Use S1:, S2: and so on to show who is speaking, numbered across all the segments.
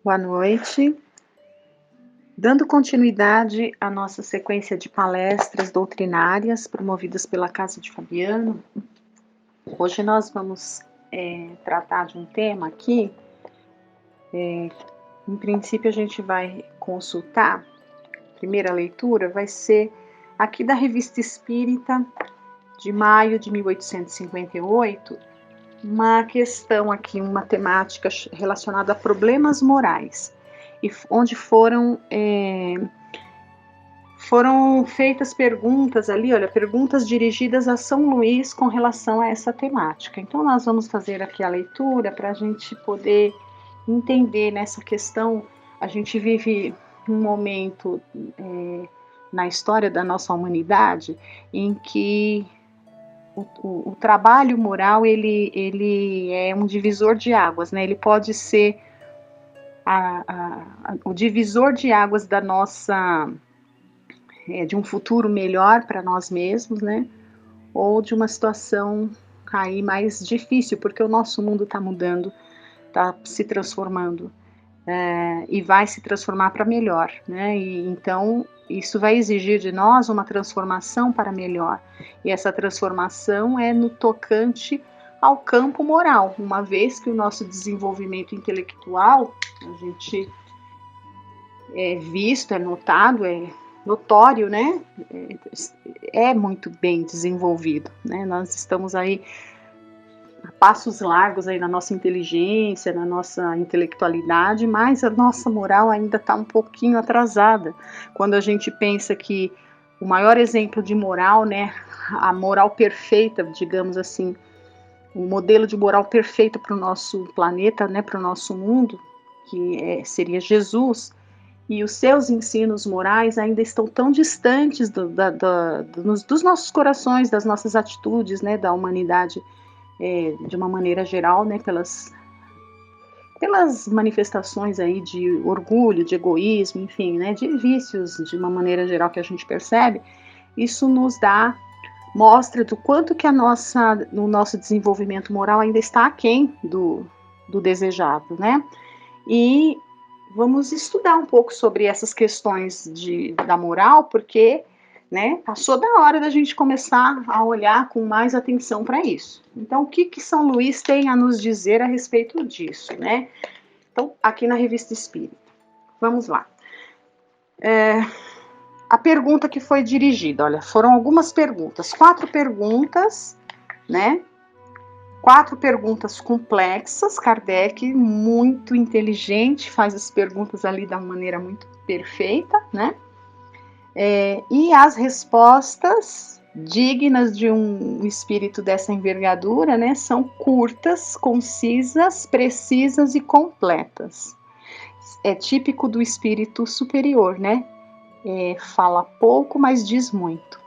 S1: Boa noite. Dando continuidade à nossa sequência de palestras doutrinárias promovidas pela Casa de Fabiano, hoje nós vamos tratar de um tema aqui. Em princípio, a gente vai consultar, a primeira leitura vai ser aqui da Revista Espírita, de maio de 1858, uma questão aqui, uma temática relacionada a problemas morais, e onde foram feitas perguntas ali, olha, perguntas dirigidas a São Luís com relação a essa temática. Então nós vamos fazer aqui a leitura para a gente poder entender nessa questão. A gente vive um momento na história da nossa humanidade em que o trabalho moral ele é um divisor de águas, né? Ele pode ser o divisor de águas da nossa de um futuro melhor para nós mesmos, né? Ou de uma situação aí mais difícil, porque o nosso mundo está mudando, está se transformando e vai se transformar para melhor, né? E então isso vai exigir de nós uma transformação para melhor. E essa transformação é no tocante ao campo moral, uma vez que o nosso desenvolvimento intelectual, a gente é visto, é notado, é notório, né? É muito bem desenvolvido, né? Nós estamos aí a passos largos aí na nossa inteligência, na nossa intelectualidade, mas a nossa moral ainda está um pouquinho atrasada. Quando a gente pensa que o maior exemplo de moral, né, a moral perfeita, digamos assim, o modelo de moral perfeito para o nosso planeta, né, para o nosso mundo, que seria Jesus, e os seus ensinos morais ainda estão tão distantes dos nossos corações, das nossas atitudes, né, da humanidade de uma maneira geral, né, pelas manifestações aí de orgulho, de egoísmo, enfim, né, de vícios de uma maneira geral que a gente percebe. Isso mostra do quanto que o nosso desenvolvimento moral ainda está aquém do desejado, né? E vamos estudar um pouco sobre essas questões da moral, porque, né, passou da hora da gente começar a olhar com mais atenção para isso. Então, o que São Luís tem a nos dizer a respeito disso, né? Então, aqui na Revista Espírita. Vamos lá. A pergunta que foi dirigida, olha, foram algumas perguntas, 4 perguntas, né? 4 perguntas complexas. Kardec, muito inteligente, faz as perguntas ali da maneira muito perfeita, né? E as respostas dignas de um espírito dessa envergadura, né? São curtas, concisas, precisas e completas. É típico do espírito superior, né? Fala pouco, mas diz muito.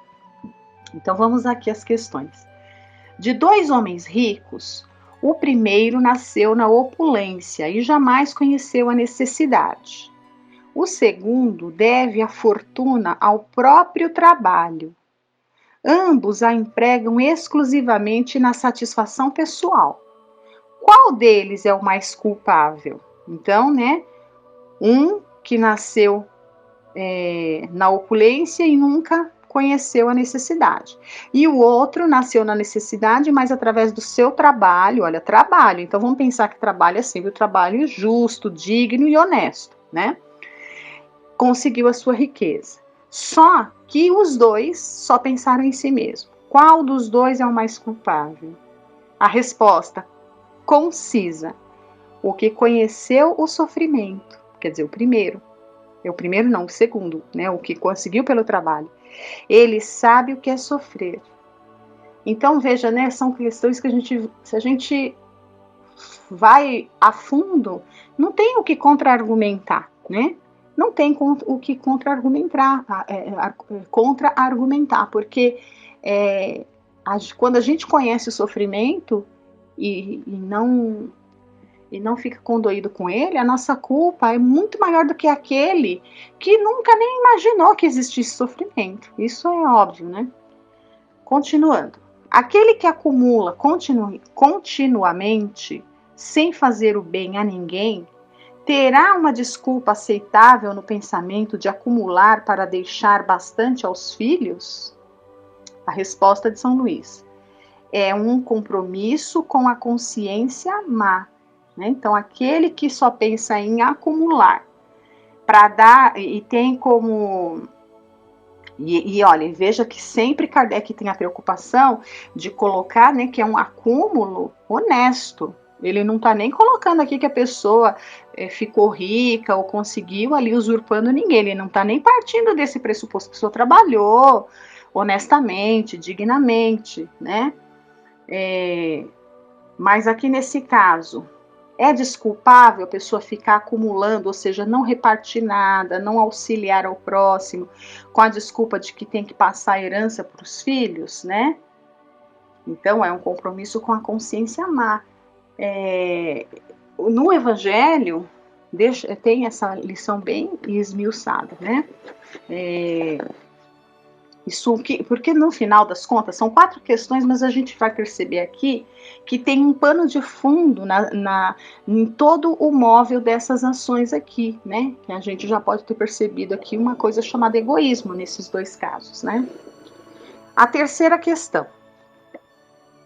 S1: Então vamos aqui às questões. De 2 homens ricos, o primeiro nasceu na opulência e jamais conheceu a necessidade. O segundo deve a fortuna ao próprio trabalho. Ambos a empregam exclusivamente na satisfação pessoal. Qual deles é o mais culpável? Então, né, um que nasceu na opulência e nunca conheceu a necessidade. E o outro nasceu na necessidade, mas através do seu trabalho, olha, trabalho. Então vamos pensar que trabalho é sempre o trabalho justo, digno e honesto, né? Conseguiu a sua riqueza. Só que os dois só pensaram em si mesmo. Qual dos dois é o mais culpável? A resposta concisa: o que conheceu o sofrimento, quer dizer, o primeiro. O primeiro não, o segundo, né? O que conseguiu pelo trabalho. Ele sabe o que é sofrer. Então, veja, né? São questões que se a gente vai a fundo, não tem o que contra-argumentar, né? Não tem o que contra-argumentar, porque quando a gente conhece o sofrimento e não fica condoído com ele, a nossa culpa é muito maior do que aquele que nunca nem imaginou que existisse sofrimento. Isso é óbvio, né? Continuando. Aquele que acumula continuamente, sem fazer o bem a ninguém, Terá uma desculpa aceitável no pensamento de acumular para deixar bastante aos filhos? A resposta de São Luís é um compromisso com a consciência má, né? Então, aquele que só pensa em acumular para dar e tem como olha, veja que sempre Kardec tem a preocupação de colocar, né, que é um acúmulo honesto. Ele não está nem colocando aqui que a pessoa ficou rica ou conseguiu ali usurpando ninguém. Ele não está nem partindo desse pressuposto. A pessoa trabalhou honestamente, dignamente, né? Mas aqui nesse caso, é desculpável a pessoa ficar acumulando, ou seja, não repartir nada, não auxiliar ao próximo, com a desculpa de que tem que passar a herança para os filhos, né? Então, é um compromisso com a consciência má. No Evangelho, tem essa lição bem esmiuçada, né? Porque no final das contas, são 4 questões, mas a gente vai perceber aqui que tem um pano de fundo em todo o móvel dessas ações aqui, né? Que a gente já pode ter percebido aqui uma coisa chamada egoísmo nesses 2 casos, né? A terceira questão.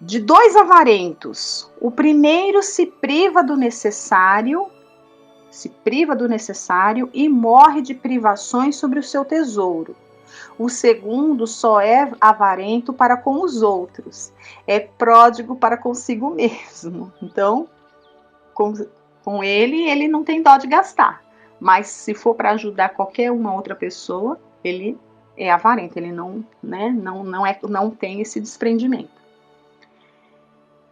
S1: De 2 avarentos, o primeiro se priva do necessário e morre de privações sobre o seu tesouro. O segundo só é avarento para com os outros, é pródigo para consigo mesmo. Então, com ele não tem dó de gastar. Mas se for para ajudar qualquer uma outra pessoa, ele é avarento, ele não tem esse desprendimento.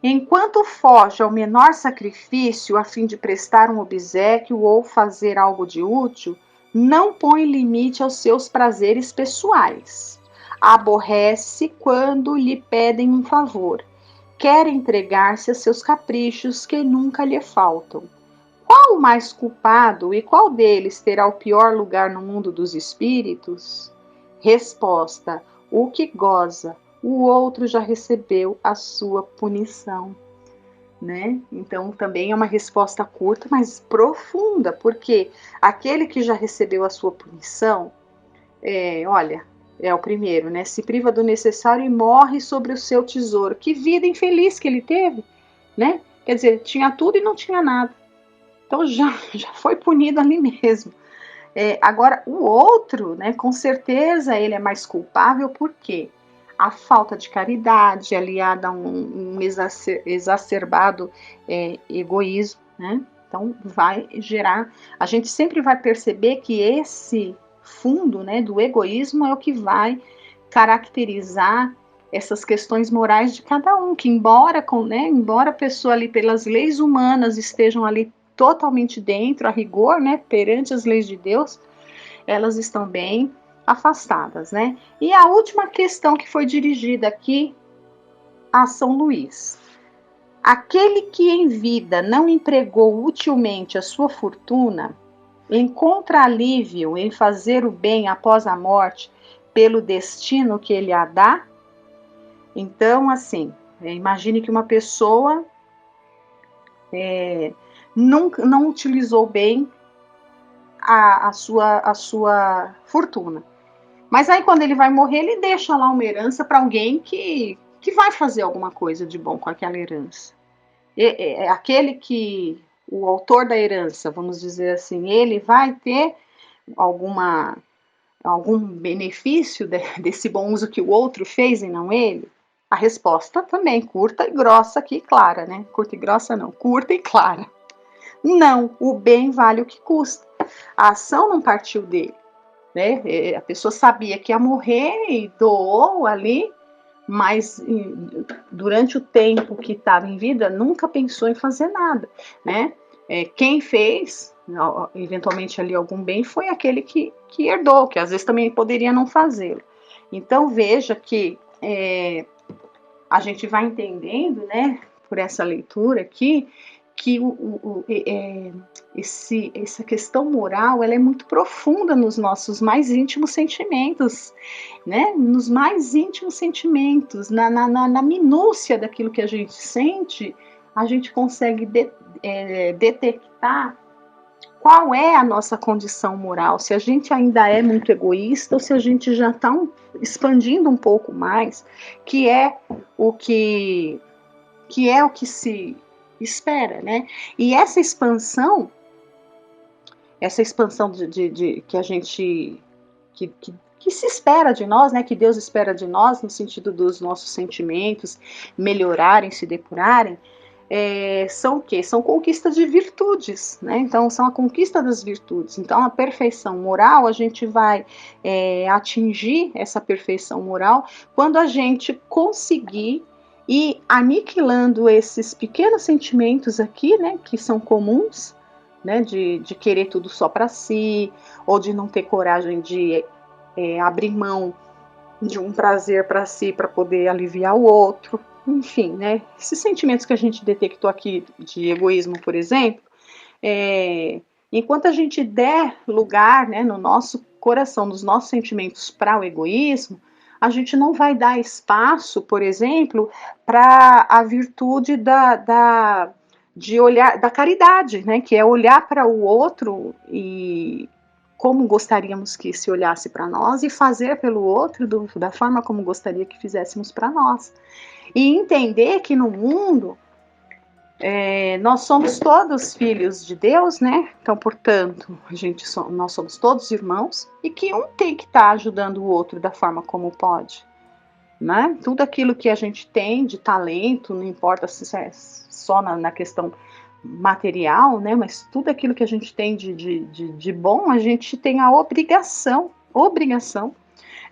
S1: Enquanto foge ao menor sacrifício a fim de prestar um obséquio ou fazer algo de útil, não põe limite aos seus prazeres pessoais. Aborrece quando lhe pedem um favor. Quer entregar-se a seus caprichos que nunca lhe faltam. Qual o mais culpado e qual deles terá o pior lugar no mundo dos espíritos? Resposta: o que goza, o outro já recebeu a sua punição. Né? Então também é uma resposta curta, mas profunda, porque aquele que já recebeu a sua punição, é o primeiro, né? Se priva do necessário e morre sobre o seu tesouro. Que vida infeliz que ele teve, né? Quer dizer, tinha tudo e não tinha nada. Então já foi punido ali mesmo. Agora, o outro, né? Com certeza ele é mais culpável, por quê? A falta de caridade aliada a um exacerbado egoísmo, né? Então vai gerar, a gente sempre vai perceber que esse fundo, né, do egoísmo é o que vai caracterizar essas questões morais de cada um, que embora a pessoa ali pelas leis humanas estejam ali totalmente dentro, a rigor, né, perante as leis de Deus, elas estão bem afastadas, né? E a última questão que foi dirigida aqui a São Luís. Aquele que em vida não empregou utilmente a sua fortuna, encontra alívio em fazer o bem após a morte pelo destino que ele a dá? Então, assim, imagine que uma pessoa não utilizou bem a sua fortuna. Mas aí quando ele vai morrer, ele deixa lá uma herança para alguém que vai fazer alguma coisa de bom com aquela herança. Aquele que, o autor da herança, vamos dizer assim, ele vai ter algum benefício desse bom uso que o outro fez e não ele? A resposta também curta e grossa aqui, clara, né? Curta e grossa não, curta e clara. Não, o bem vale o que custa. A ação não partiu dele. Né? A pessoa sabia que ia morrer e doou ali, mas durante o tempo que estava em vida nunca pensou em fazer nada, né? Quem fez, eventualmente ali algum bem, foi aquele que herdou, que às vezes também poderia não fazê-lo. Então veja que a gente vai entendendo, né, por essa leitura aqui, que essa questão moral ela é muito profunda nos nossos mais íntimos sentimentos, né? Nos mais íntimos sentimentos, na minúcia daquilo que a gente sente, a gente consegue detectar qual é a nossa condição moral, se a gente ainda é muito egoísta ou se a gente já está expandindo um pouco mais, que é o que se espera, né? E essa expansão que a gente que se espera de nós, né? Que Deus espera de nós no sentido dos nossos sentimentos melhorarem, se depurarem. São o quê? São conquistas de virtudes, né? Então, são a conquista das virtudes. Então, a perfeição moral, a gente vai atingir essa perfeição moral quando a gente conseguir ir aniquilando esses pequenos sentimentos aqui, né? Que são comuns, né? De querer tudo só para si, ou de não ter coragem de abrir mão de um prazer para si para poder aliviar o outro. Enfim, né? Esses sentimentos que a gente detectou aqui de egoísmo, por exemplo, enquanto a gente der lugar, né, no nosso coração, nos nossos sentimentos para o egoísmo, a gente não vai dar espaço, por exemplo, para a virtude de olhar, da caridade, né, que é olhar para o outro e como gostaríamos que se olhasse para nós e fazer pelo outro da forma como gostaria que fizéssemos para nós. E entender que no mundo nós somos todos filhos de Deus, né? Então, portanto, nós somos todos irmãos e que um tem que estar ajudando o outro da forma como pode, né? Tudo aquilo que a gente tem de talento, não importa se é só na questão material, né? Mas tudo aquilo que a gente tem de bom, a gente tem a obrigação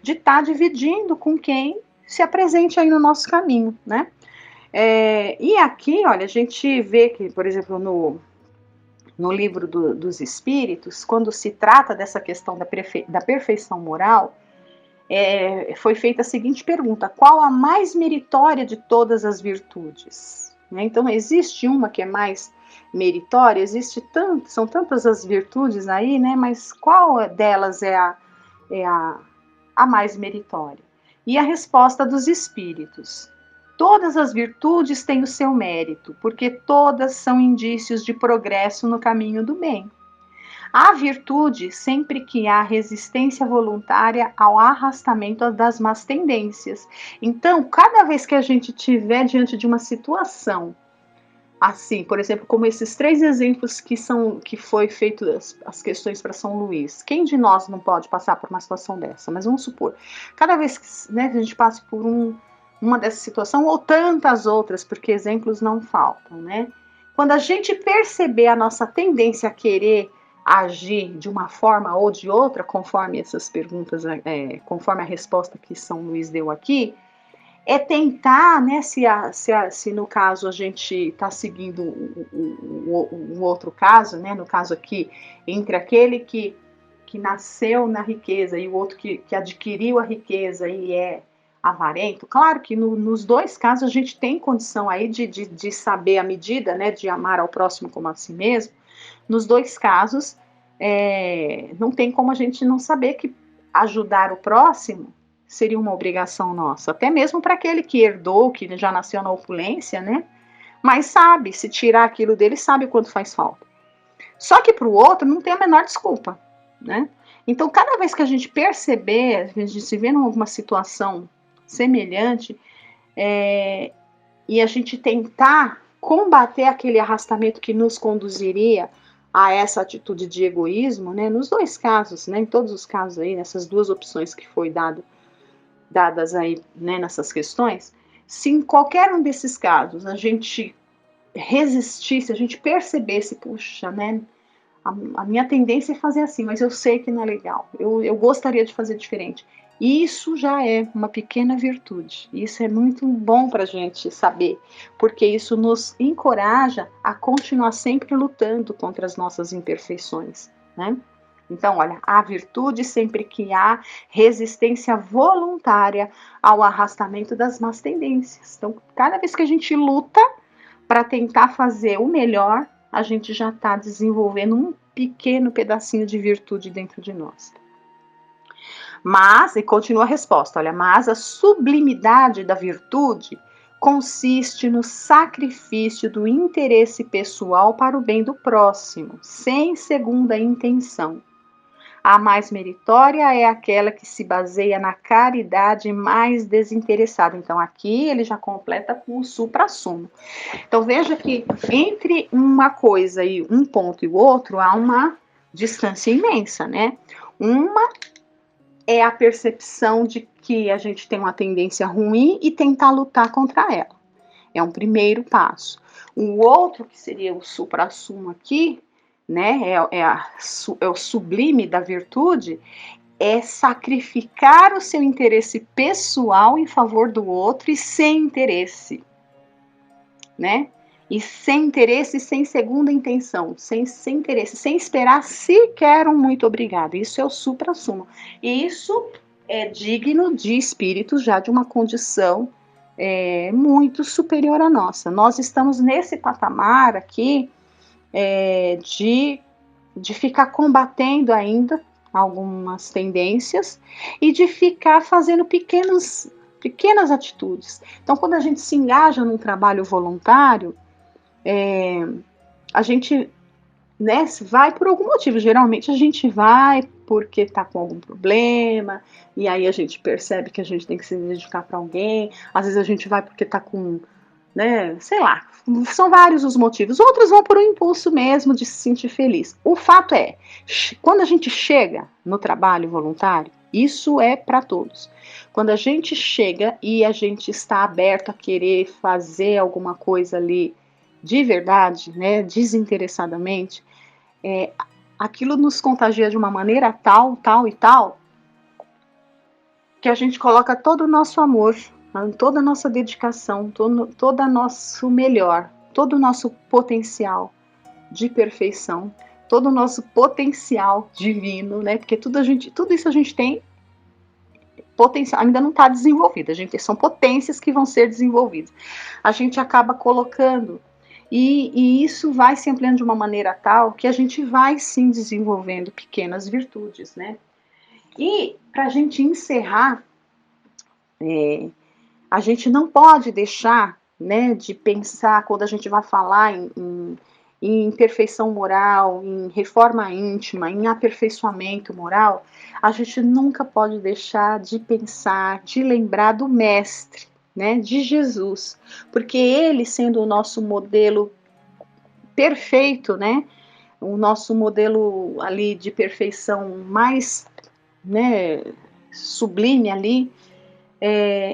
S1: de estar dividindo com quem se apresente aí no nosso caminho, né? E aqui, olha, a gente vê que, por exemplo, no livro dos Espíritos, quando se trata dessa questão da perfeição moral, foi feita a seguinte pergunta: qual a mais meritória de todas as virtudes? Né? Então, existe uma que é mais meritória? São tantas as virtudes aí, né? Mas qual delas é a mais meritória? E a resposta dos Espíritos: todas as virtudes têm o seu mérito, porque todas são indícios de progresso no caminho do bem. Há virtude sempre que há resistência voluntária ao arrastamento das más tendências. Então, cada vez que a gente estiver diante de uma situação assim, por exemplo, como esses 3 exemplos que foi feito as questões para São Luís, quem de nós não pode passar por uma situação dessa? Mas vamos supor, cada vez que, né, a gente passa por uma dessa situação ou tantas outras, porque exemplos não faltam, né? Quando a gente perceber a nossa tendência a querer agir de uma forma ou de outra, conforme essas perguntas, conforme a resposta que São Luís deu aqui, tentar, né, se no caso a gente está seguindo o outro caso, né, no caso aqui, entre aquele que nasceu na riqueza e o outro que adquiriu a riqueza e é avarento, claro que nos dois casos a gente tem condição aí de saber a medida, né, de amar ao próximo como a si mesmo. Nos dois casos, não tem como a gente não saber que ajudar o próximo seria uma obrigação nossa, até mesmo para aquele que herdou, que já nasceu na opulência, né? Mas sabe, se tirar aquilo dele, sabe o quanto faz falta. Só que para o outro não tem a menor desculpa, né? Então, cada vez que a gente perceber, a gente se vê numa situação semelhante, e a gente tentar combater aquele arrastamento que nos conduziria a essa atitude de egoísmo, né? Nos dois casos, né? Em todos os casos aí, nessas duas opções que foi dadas aí, né, nessas questões, se em qualquer um desses casos a gente resistisse, a gente percebesse, puxa, né, a minha tendência é fazer assim, mas eu sei que não é legal, eu gostaria de fazer diferente. Isso já é uma pequena virtude, isso é muito bom para a gente saber, porque isso nos encoraja a continuar sempre lutando contra as nossas imperfeições, né? Então, olha, há virtude sempre que há resistência voluntária ao arrastamento das más tendências. Então, cada vez que a gente luta para tentar fazer o melhor, a gente já está desenvolvendo um pequeno pedacinho de virtude dentro de nós. Mas, e continua a resposta, olha, mas a sublimidade da virtude consiste no sacrifício do interesse pessoal para o bem do próximo, sem segunda intenção. A mais meritória é aquela que se baseia na caridade mais desinteressada. Então, aqui ele já completa com o suprassumo. Então, veja que entre uma coisa e um ponto e o outro, há uma distância imensa, né? Uma é a percepção de que a gente tem uma tendência ruim e tentar lutar contra ela. É um primeiro passo. O outro, que seria o suprassumo aqui, né, é o sublime da virtude, é sacrificar o seu interesse pessoal em favor do outro e sem interesse, né? E sem interesse, sem segunda intenção, sem interesse, sem esperar sequer um muito obrigado. Isso é o suprassumo. E isso é digno de espíritos já de uma condição muito superior à nossa. Nós estamos nesse patamar aqui de ficar combatendo ainda algumas tendências e de ficar fazendo pequenas atitudes. Então, quando a gente se engaja num trabalho voluntário, a gente, né, vai por algum motivo. Geralmente a gente vai porque está com algum problema, e aí a gente percebe que a gente tem que se dedicar para alguém. Às vezes a gente vai porque está com, né, sei lá, são vários os motivos. Outros vão por um impulso mesmo de se sentir feliz. O fato é, quando a gente chega no trabalho voluntário, isso é para todos. Quando a gente chega e a gente está aberto a querer fazer alguma coisa ali de verdade, né, desinteressadamente, aquilo nos contagia de uma maneira tal, que a gente coloca todo o nosso amor, toda a nossa dedicação, todo o nosso melhor, todo o nosso potencial de perfeição, todo o nosso potencial divino, né? Porque tudo isso a gente tem potencial, ainda não está desenvolvido, são potências que vão ser desenvolvidas. A gente acaba colocando, e isso vai se ampliando de uma maneira tal que a gente vai sim desenvolvendo pequenas virtudes, né? E para a gente encerrar, a gente não pode deixar, né, de pensar, quando a gente vai falar em perfeição moral, em reforma íntima, em aperfeiçoamento moral, a gente nunca pode deixar de pensar, de lembrar do Mestre, né, de Jesus, porque ele, sendo o nosso modelo perfeito, né, o nosso modelo ali de perfeição mais, né, sublime ali,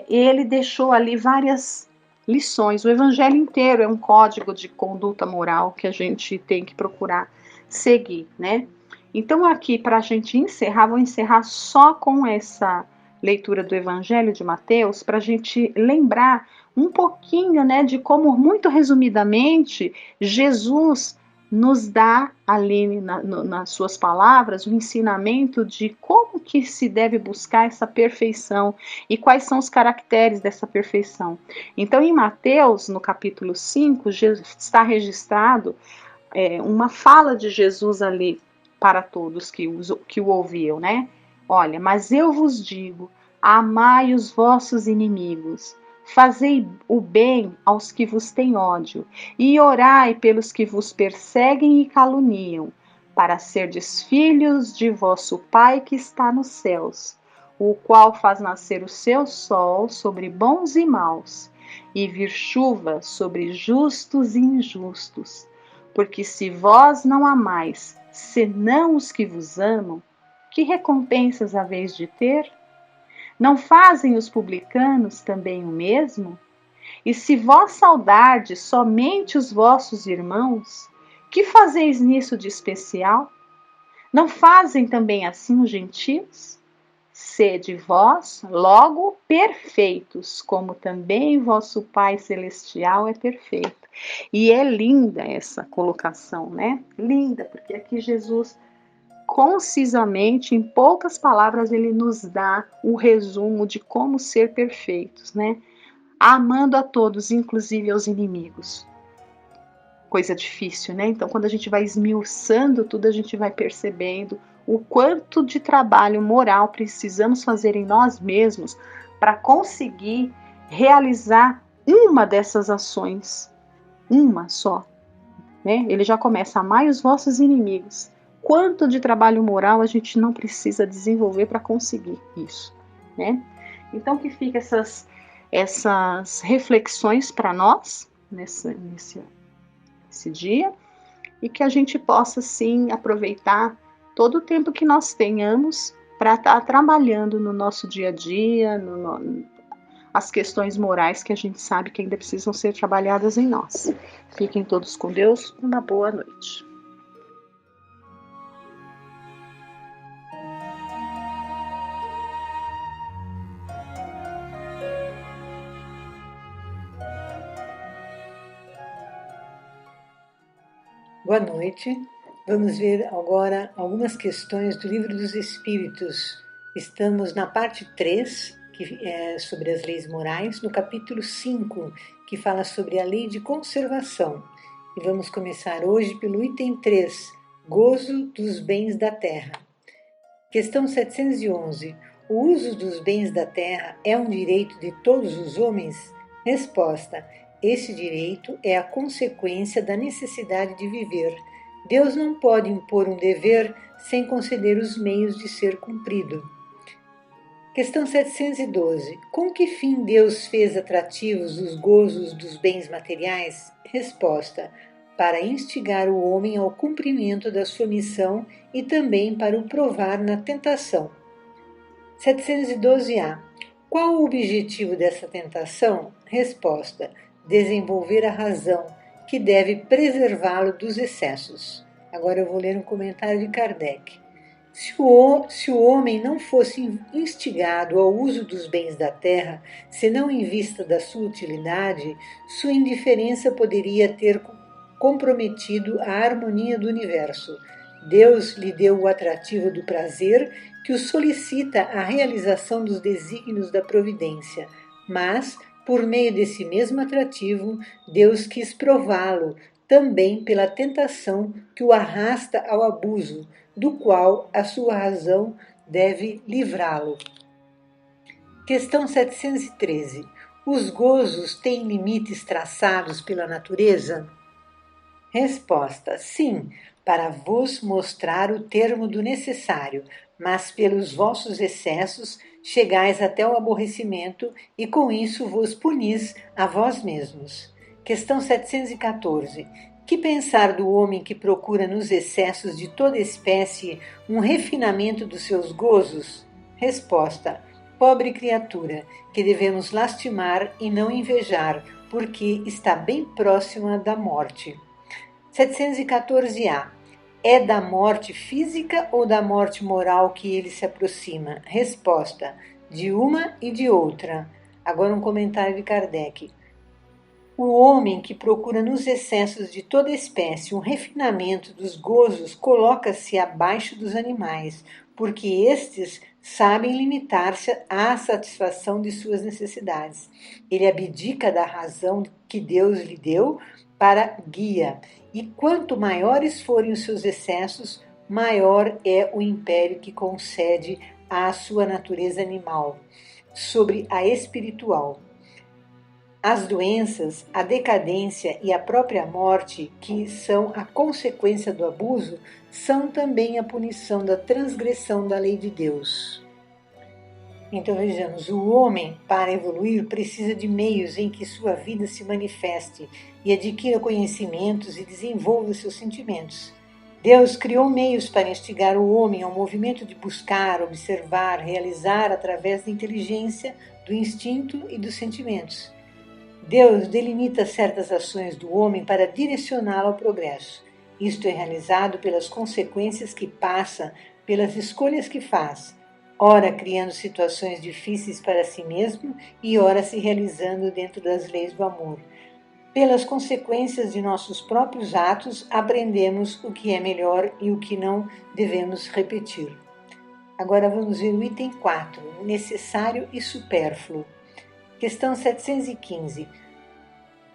S1: ele deixou ali várias lições. O evangelho inteiro é um código de conduta moral que a gente tem que procurar seguir, né? Então aqui, para a gente encerrar, vou encerrar só com essa leitura do Evangelho de Mateus, para a gente lembrar um pouquinho, né, de como, muito resumidamente, Jesus nos dá ali nas suas palavras o ensinamento de como que se deve buscar essa perfeição e quais são os caracteres dessa perfeição. Então, em Mateus, no capítulo 5, está registrado uma fala de Jesus ali para todos que o ouviam, né? Olha, mas eu vos digo, amai os vossos inimigos, fazei o bem aos que vos têm ódio, e orai pelos que vos perseguem e caluniam, para serdes filhos de vosso Pai que está nos céus, o qual faz nascer o seu sol sobre bons e maus, e vir chuva sobre justos e injustos. Porque se vós não amais, senão os que vos amam, que recompensas haveis de ter? Não fazem os publicanos também o mesmo? E se vós saudardes somente os vossos irmãos, que fazeis nisso de especial? Não fazem também assim os gentios? Sede vós, logo, perfeitos, como também vosso Pai Celestial é perfeito. E é linda essa colocação, né? Linda, porque aqui Jesus, concisamente, em poucas palavras, ele nos dá o resumo de como ser perfeitos, né? Amando a todos, inclusive aos inimigos. Coisa difícil, né? Então, quando a gente vai esmiuçando tudo, a gente vai percebendo o quanto de trabalho moral precisamos fazer em nós mesmos para conseguir realizar uma dessas ações, uma só, né? Ele já começa: amai os vossos inimigos. Quanto de trabalho moral a gente não precisa desenvolver para conseguir isso, né? Então que fica essas reflexões para nós nesse dia, e que a gente possa sim aproveitar todo o tempo que nós tenhamos para estar trabalhando no nosso dia a dia, as questões morais que a gente sabe que ainda precisam ser trabalhadas em nós. Fiquem todos com Deus, uma boa noite.
S2: Boa noite. Vamos ver agora algumas questões do Livro dos Espíritos. Estamos na parte 3, que é sobre as leis morais, no capítulo 5, que fala sobre a lei de conservação. E vamos começar hoje pelo item 3, gozo dos bens da terra. Questão 711. O uso dos bens da terra é um direito de todos os homens? Resposta: esse direito é a consequência da necessidade de viver. Deus não pode impor um dever sem conceder os meios de ser cumprido. Questão 712. Com que fim Deus fez atrativos os gozos dos bens materiais? Resposta: para instigar o homem ao cumprimento da sua missão e também para o provar na tentação. 712A. Qual o objetivo dessa tentação? Resposta: desenvolver a razão, que deve preservá-lo dos excessos. Agora eu vou ler um comentário de Kardec. Se o homem não fosse instigado ao uso dos bens da terra, senão em vista da sua utilidade, sua indiferença poderia ter comprometido a harmonia do universo. Deus lhe deu o atrativo do prazer, que o solicita a realização dos desígnios da providência, mas, por meio desse mesmo atrativo, Deus quis prová-lo, também pela tentação que o arrasta ao abuso, do qual a sua razão deve livrá-lo. Questão 713. Os gozos têm limites traçados pela natureza? Resposta: sim, para vos mostrar o termo do necessário, mas pelos vossos excessos chegais até o aborrecimento e com isso vos punis a vós mesmos. Questão 714. Que pensar do homem que procura nos excessos de toda espécie um refinamento dos seus gozos? Resposta: pobre criatura, que devemos lastimar e não invejar, porque está bem próxima da morte. 714A. É da morte física ou da morte moral que ele se aproxima? Resposta: de uma e de outra. Agora um comentário de Kardec. O homem que procura nos excessos de toda espécie um refinamento dos gozos coloca-se abaixo dos animais, porque estes sabem limitar-se à satisfação de suas necessidades. Ele abdica da razão que Deus lhe deu para guia, e quanto maiores forem os seus excessos, maior é o império que concede à sua natureza animal sobre a espiritual. As doenças, a decadência e a própria morte, que são a consequência do abuso, são também a punição da transgressão da lei de Deus. Então vejamos, o homem, para evoluir, precisa de meios em que sua vida se manifeste e adquira conhecimentos e desenvolva seus sentimentos. Deus criou meios para instigar o homem ao movimento de buscar, observar, realizar através da inteligência, do instinto e dos sentimentos. Deus delimita certas ações do homem para direcioná-lo ao progresso. Isto é realizado pelas consequências que passa, pelas escolhas que faz, ora criando situações difíceis para si mesmo e ora se realizando dentro das leis do amor. Pelas consequências de nossos próprios atos, aprendemos o que é melhor e o que não devemos repetir. Agora vamos ver o item 4, o necessário e supérfluo. Questão 715.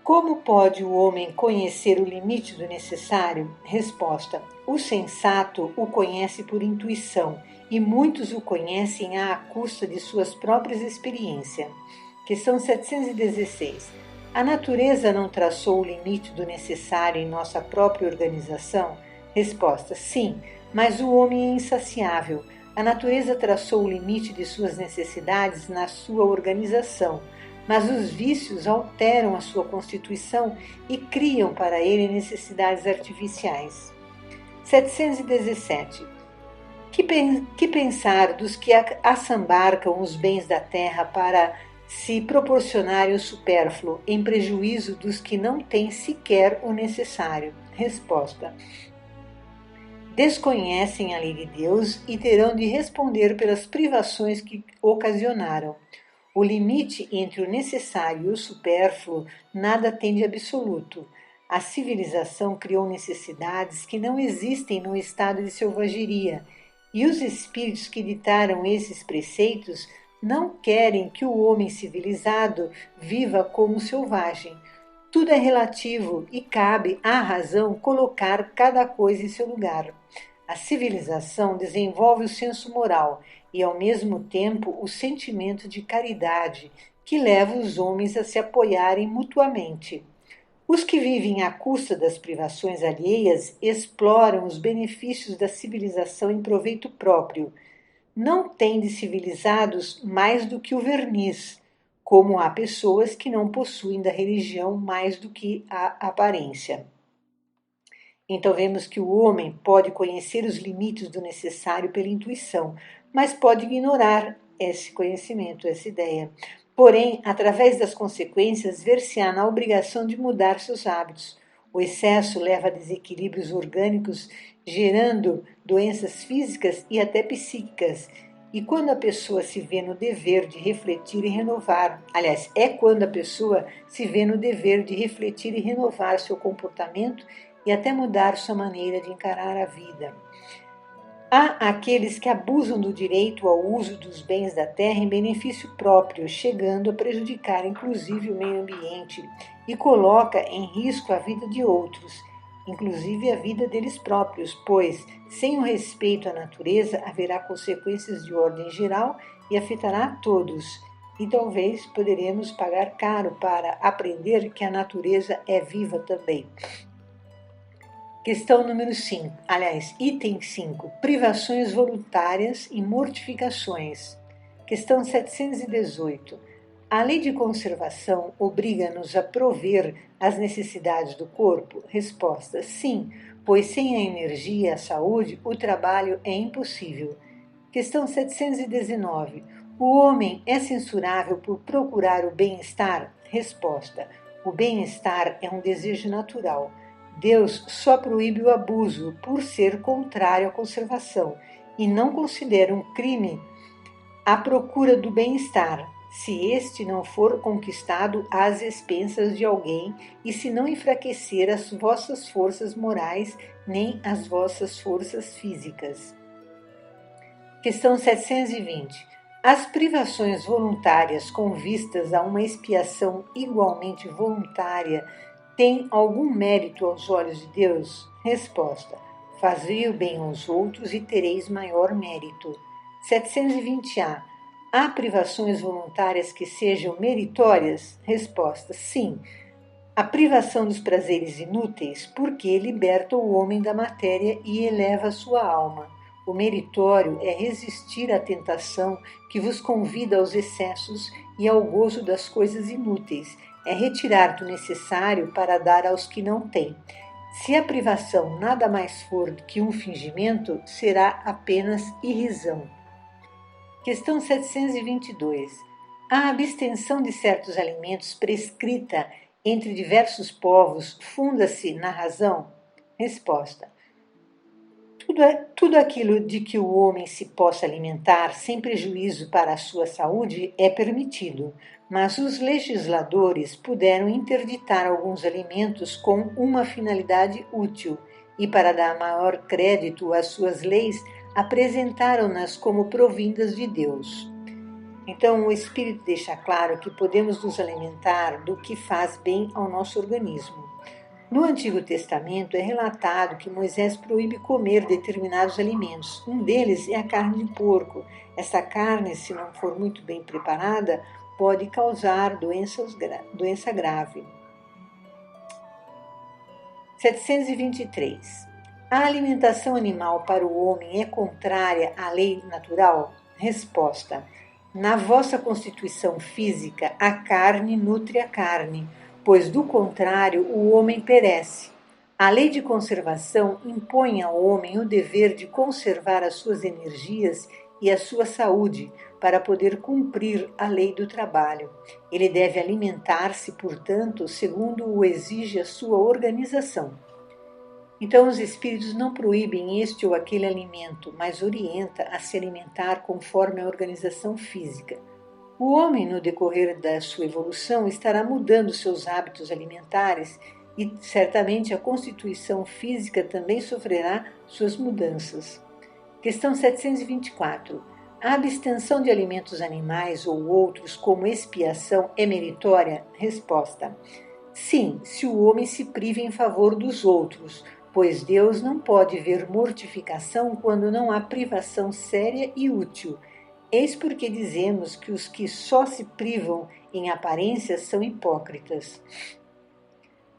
S2: Como pode o homem conhecer o limite do necessário? Resposta: o sensato o conhece por intuição, e muitos o conhecem à custa de suas próprias experiências. Questão 716. A natureza não traçou o limite do necessário em nossa própria organização? Resposta: sim, mas o homem é insaciável. A natureza traçou o limite de suas necessidades na sua organização, mas os vícios alteram a sua constituição e criam para ele necessidades artificiais. 717. Que pensar dos que assambarcam os bens da terra para se proporcionarem o supérfluo, em prejuízo dos que não têm sequer o necessário? Resposta: desconhecem a lei de Deus e terão de responder pelas privações que ocasionaram. O limite entre o necessário e o supérfluo nada tem de absoluto. A civilização criou necessidades que não existem no estado de selvageria, e os espíritos que ditaram esses preceitos não querem que o homem civilizado viva como selvagem. Tudo é relativo e cabe à razão colocar cada coisa em seu lugar. A civilização desenvolve o senso moral e, ao mesmo tempo, o sentimento de caridade, que leva os homens a se apoiarem mutuamente. Os que vivem à custa das privações alheias exploram os benefícios da civilização em proveito próprio. Não têm de civilizados mais do que o verniz, como há pessoas que não possuem da religião mais do que a aparência. Então vemos que o homem pode conhecer os limites do necessário pela intuição, mas pode ignorar esse conhecimento, essa ideia. Porém, através das consequências, ver-se-á na obrigação de mudar seus hábitos. O excesso leva a desequilíbrios orgânicos, gerando doenças físicas e até psíquicas. E quando a pessoa se vê no dever de refletir e renovar, aliás, é quando a pessoa se vê no dever de refletir e renovar seu comportamento e até mudar sua maneira de encarar a vida. Há aqueles que abusam do direito ao uso dos bens da terra em benefício próprio, chegando a prejudicar inclusive o meio ambiente e coloca em risco a vida de outros, inclusive a vida deles próprios, pois, sem o respeito à natureza, haverá consequências de ordem geral e afetará a todos. E talvez poderemos pagar caro para aprender que a natureza é viva também. Questão número 5, item 5, privações voluntárias e mortificações. Questão 718. A lei de conservação obriga-nos a prover as necessidades do corpo? Resposta: sim, pois sem a energia e a saúde, o trabalho é impossível. Questão 719. O homem é censurável por procurar o bem-estar? Resposta: o bem-estar é um desejo natural. Deus só proíbe o abuso por ser contrário à conservação e não considera um crime a procura do bem-estar, se este não for conquistado às expensas de alguém e se não enfraquecer as vossas forças morais nem as vossas forças físicas. Questão 720. As privações voluntárias com vistas a uma expiação igualmente voluntária têm algum mérito aos olhos de Deus? Resposta: fazei o bem aos outros e tereis maior mérito. 720A. Há privações voluntárias que sejam meritórias? Resposta: sim. A privação dos prazeres inúteis, porque liberta o homem da matéria e eleva a sua alma. O meritório é resistir à tentação que vos convida aos excessos e ao gozo das coisas inúteis, é retirar do necessário para dar aos que não têm. Se a privação nada mais for do que um fingimento, será apenas irrisão. Questão 722. A abstenção de certos alimentos prescrita entre diversos povos funda-se na razão? Resposta: tudo aquilo de que o homem se possa alimentar sem prejuízo para a sua saúde é permitido, mas os legisladores puderam interditar alguns alimentos com uma finalidade útil e, para dar maior crédito às suas leis, apresentaram-nas como provindas de Deus. Então, o Espírito deixa claro que podemos nos alimentar do que faz bem ao nosso organismo. No Antigo Testamento é relatado que Moisés proíbe comer determinados alimentos. Um deles é a carne de porco. Essa carne, se não for muito bem preparada, pode causar doença grave. 723. A alimentação animal para o homem é contrária à lei natural? Resposta: na vossa constituição física, a carne nutre a carne, pois do contrário o homem perece. A lei de conservação impõe ao homem o dever de conservar as suas energias e a sua saúde para poder cumprir a lei do trabalho. Ele deve alimentar-se, portanto, segundo o exige a sua organização. Então, os espíritos não proíbem este ou aquele alimento, mas orienta a se alimentar conforme a organização física. O homem, no decorrer da sua evolução, estará mudando seus hábitos alimentares e, certamente, a constituição física também sofrerá suas mudanças. Questão 724. A abstenção de alimentos animais ou outros como expiação é meritória? Resposta: sim, se o homem se priva em favor dos outros, pois Deus não pode ver mortificação quando não há privação séria e útil. Eis porque dizemos que os que só se privam em aparência são hipócritas.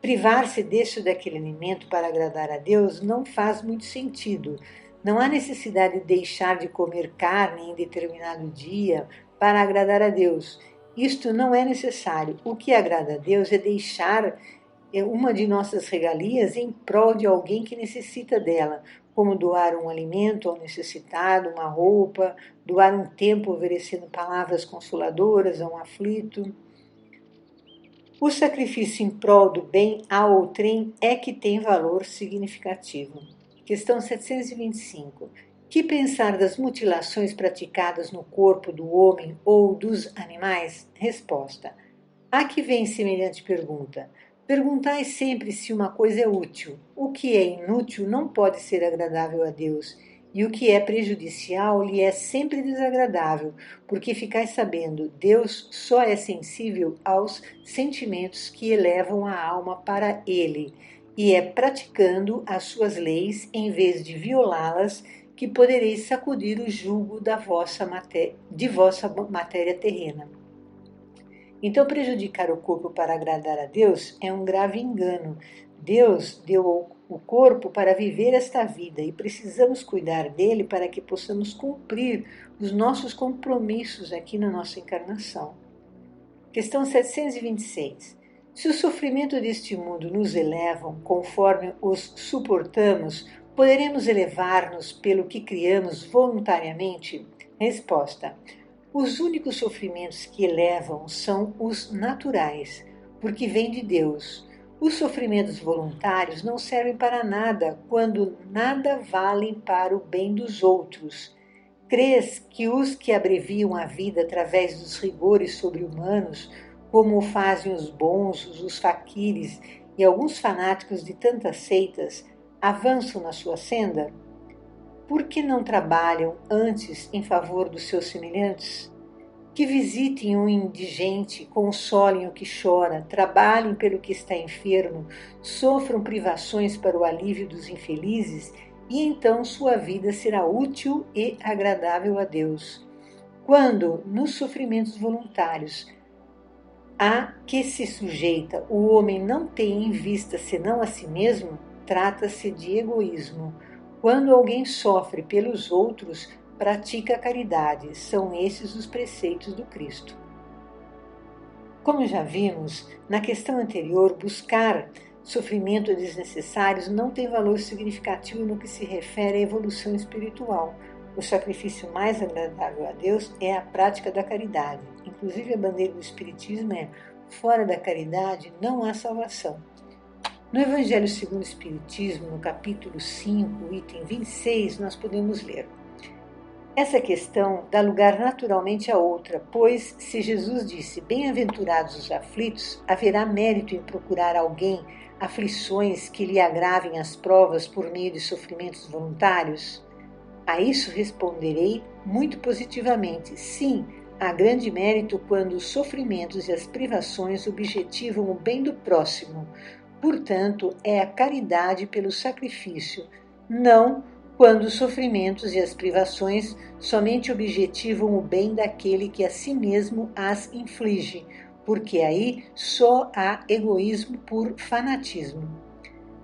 S2: Privar-se deste ou daquele alimento para agradar a Deus não faz muito sentido. Não há necessidade de deixar de comer carne em determinado dia para agradar a Deus. Isto não é necessário. O que agrada a Deus é deixar uma de nossas regalias em prol de alguém que necessita dela, como doar um alimento ao necessitado, uma roupa, doar um tempo oferecendo palavras consoladoras a um aflito. O sacrifício em prol do bem a outrem é que tem valor significativo. Questão 725. Que pensar das mutilações praticadas no corpo do homem ou dos animais? Resposta: a que vem semelhante pergunta? Perguntai sempre se uma coisa é útil. O que é inútil não pode ser agradável a Deus, e o que é prejudicial lhe é sempre desagradável, porque ficais sabendo, Deus só é sensível aos sentimentos que elevam a alma para Ele, e é praticando as suas leis, em vez de violá-las, que podereis sacudir o jugo de vossa matéria terrena. Então, prejudicar o corpo para agradar a Deus é um grave engano. Deus deu o corpo para viver esta vida e precisamos cuidar dele para que possamos cumprir os nossos compromissos aqui na nossa encarnação. Questão 726. Se o sofrimento deste mundo nos elevam conforme os suportamos, poderemos elevar-nos pelo que criamos voluntariamente? Resposta: os únicos sofrimentos que elevam são os naturais, porque vêm de Deus. Os sofrimentos voluntários não servem para nada quando nada valem para o bem dos outros. Crês que os que abreviam a vida através dos rigores sobre-humanos, como o fazem os bonzos, os faquires e alguns fanáticos de tantas seitas, avançam na sua senda? Por que não trabalham antes em favor dos seus semelhantes? Que visitem um indigente, consolem o que chora, trabalhem pelo que está enfermo, sofram privações para o alívio dos infelizes, e então sua vida será útil e agradável a Deus. Quando, nos sofrimentos voluntários a que se sujeita, o homem não tem em vista senão a si mesmo, trata-se de egoísmo. Quando alguém sofre pelos outros, pratica a caridade. São esses os preceitos do Cristo. Como já vimos, na questão anterior, buscar sofrimento desnecessários não tem valor significativo no que se refere à evolução espiritual. O sacrifício mais agradável a Deus é a prática da caridade. Inclusive, a bandeira do Espiritismo é: fora da caridade não há salvação. No Evangelho segundo o Espiritismo, no capítulo 5, item 26, nós podemos ler: essa questão dá lugar naturalmente a outra, pois, se Jesus disse, bem-aventurados os aflitos, haverá mérito em procurar alguém aflições que lhe agravem as provas por meio de sofrimentos voluntários? A isso responderei muito positivamente. Sim, há grande mérito quando os sofrimentos e as privações objetivam o bem do próximo. Portanto, é a caridade pelo sacrifício, não quando os sofrimentos e as privações somente objetivam o bem daquele que a si mesmo as inflige, porque aí só há egoísmo por fanatismo.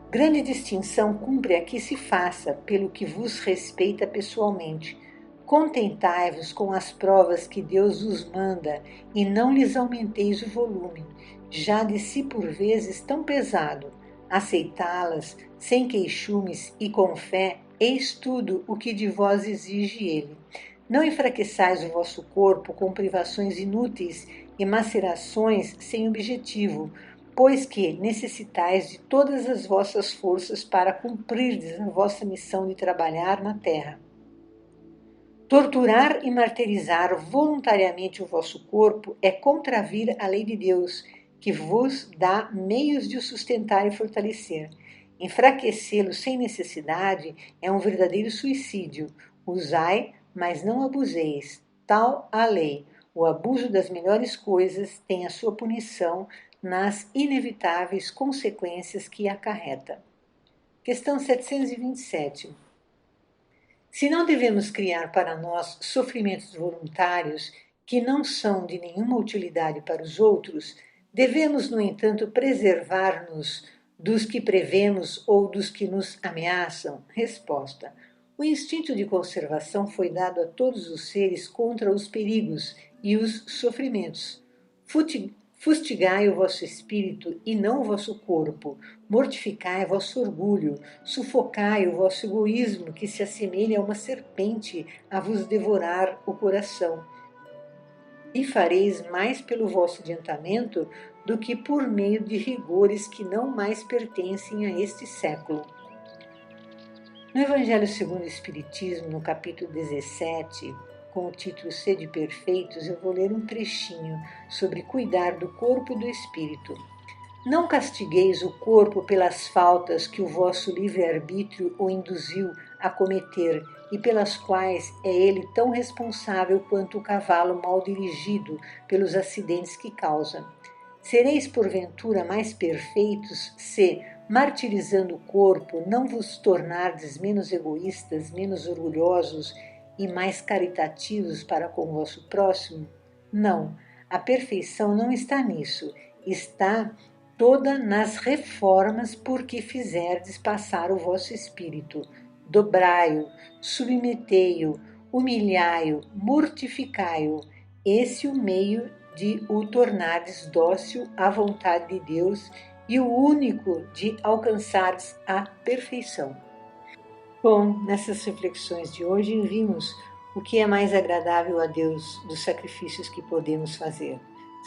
S2: Grande distinção cumpre aqui se faça pelo que vos respeita pessoalmente. Contentai-vos com as provas que Deus vos manda e não lhes aumenteis o volume, já de si por vezes tão pesado. Aceitá-las sem queixumes e com fé, eis tudo o que de vós exige ele. Não enfraqueçais o vosso corpo com privações inúteis e macerações sem objetivo, pois que necessitais de todas as vossas forças para cumprirdes a vossa missão de trabalhar na terra. Torturar e martirizar voluntariamente o vosso corpo é contravir a lei de Deus, que vos dá meios de o sustentar e fortalecer. Enfraquecê-lo sem necessidade é um verdadeiro suicídio. Usai, mas não abuseis. Tal a lei. O abuso das melhores coisas tem a sua punição nas inevitáveis consequências que acarreta. Questão 727. Se não devemos criar para nós sofrimentos voluntários que não são de nenhuma utilidade para os outros, devemos, no entanto, preservar-nos dos que prevemos ou dos que nos ameaçam? Resposta: o instinto de conservação foi dado a todos os seres contra os perigos e os sofrimentos. Fustigai o vosso espírito e não o vosso corpo, mortificai vosso orgulho, sufocai o vosso egoísmo, que se assemelha a uma serpente a vos devorar o coração. E fareis mais pelo vosso adiantamento do que por meio de rigores que não mais pertencem a este século. No Evangelho segundo o Espiritismo, no capítulo 17, com o título Sede Perfeitos, eu vou ler um trechinho sobre cuidar do corpo e do espírito. Não castigueis o corpo pelas faltas que o vosso livre-arbítrio o induziu a cometer e pelas quais é ele tão responsável quanto o cavalo mal dirigido pelos acidentes que causa. Sereis porventura mais perfeitos se, martirizando o corpo, não vos tornardes menos egoístas, menos orgulhosos e mais caritativos para com o vosso próximo? Não, a perfeição não está nisso, está toda nas reformas por que fizerdes passar o vosso espírito. Dobrai-o, submetei-o, humilhai-o, mortificai-o. Esse o meio de o tornardes dócil à vontade de Deus e o único de alcançardes a perfeição. Bom, nessas reflexões de hoje vimos o que é mais agradável a Deus dos sacrifícios que podemos fazer.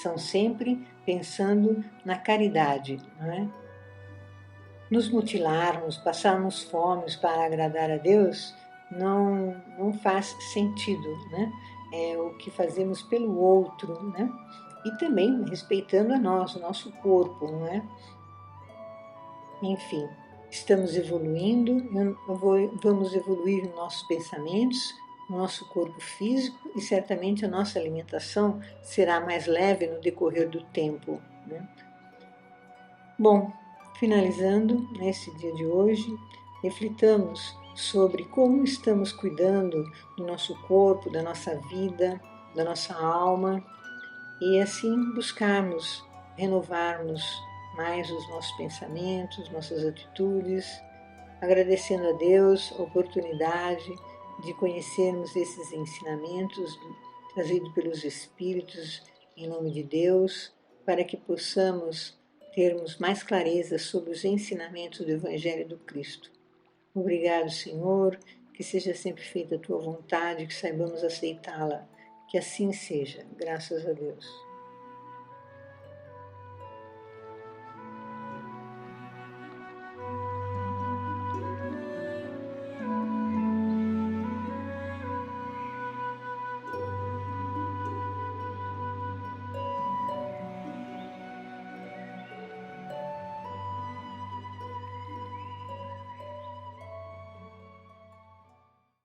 S2: São sempre pensando na caridade, não é? Nos mutilarmos, passarmos fomes para agradar a Deus não faz sentido, né? É o que fazemos pelo outro, né? E também respeitando a nós, o nosso corpo, não é? Enfim, estamos evoluindo, vamos evoluir nos nossos pensamentos, no nosso corpo físico e certamente a nossa alimentação será mais leve no decorrer do tempo, né? Bom, finalizando nesse dia de hoje, reflitamos sobre como estamos cuidando do nosso corpo, da nossa vida, da nossa alma e assim buscarmos renovarmos mais os nossos pensamentos, nossas atitudes, agradecendo a Deus a oportunidade de conhecermos esses ensinamentos trazidos pelos Espíritos em nome de Deus, para que possamos termos mais clareza sobre os ensinamentos do Evangelho do Cristo. Obrigado, Senhor, que seja sempre feita a Tua vontade, que saibamos aceitá-la. Que assim seja, graças a Deus.